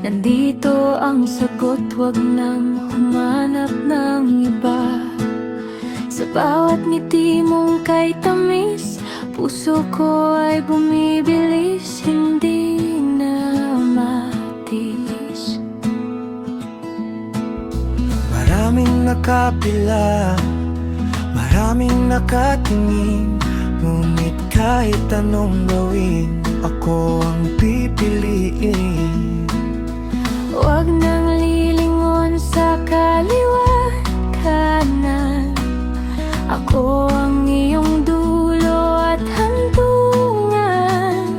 Nandito ang sagot, wag nang humanap ng iba. Sa bawat ngiti mong kay tamis, puso ko ay bumibilis, hindi na matiis. Maraming nakapila, maraming nakatingin, ngunit kahit anong gawin, ako ang pipiliin. Huwag nang lilingon sa kaliwa, kanan. Ako ang iyong dulo at hantungan.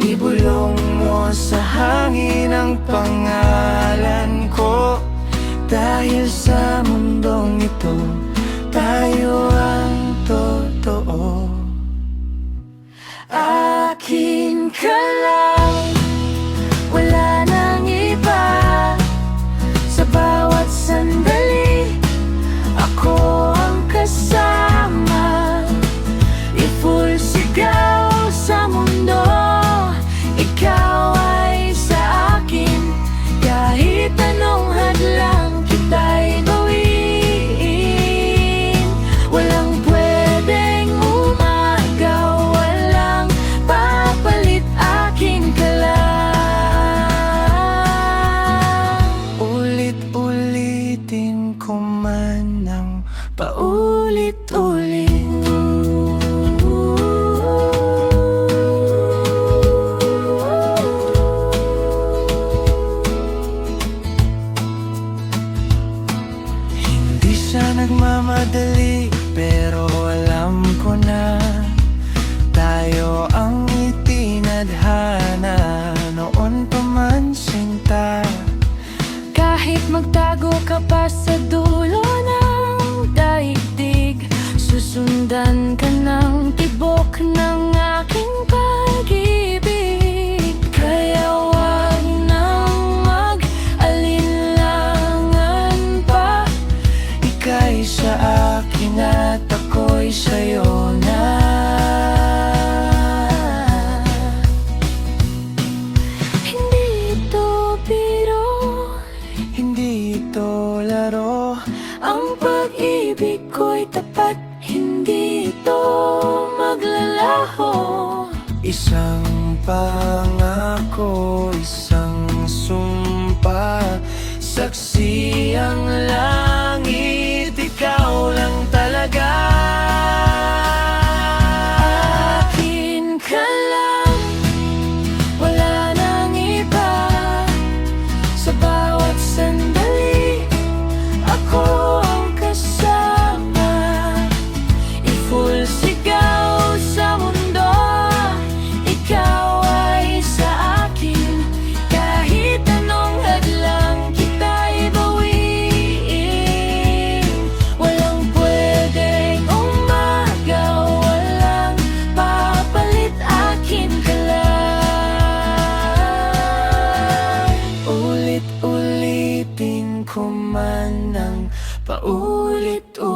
Ibulong mo sa hangin ang pangalan ko, dahil sa mundong ito, tayo ang totoo. Akin ka lang, wala nang iba. Sa bawat sandali, ako ang kasama. I-full sigaw sa mundo, ikaw ay sa akin. Kahit anong hadlang kita'y gawin, walang pwedeng umagaw, walang papalit, akin ka lang. Ulit-ulitin ko man ng Paulit-ulit. Hindi siya nagmamadali, pero alam ko na tayo ang itinadhana noon pa man, sinta. Kahit magtago ka pa sa dulo ng daigdig, susundan ka ng tibok ng aking pag-ibig. Kaya wag nang mag-alinlangan pa, Ika'y sa akin at ako'y sa'yo na. Hindi ito biro, Hindi ito laro, ang pag-ibig ko'y tapat, hindi ito maglalaho. isang pangako, isang sumpa, saksi ang langit, ikaw lang talaga. Akin ka lang, wala nang iba. Sa bawat sandali, ako ang kasama. I-full sigaw sa mundo, ikaw ay sa akin. Kahit anong hadlang kita'y bawiin, walang pwedeng umagaw, walang papalit, akin ka lang. Ulit-ulitin ko man ng paulit-ulit.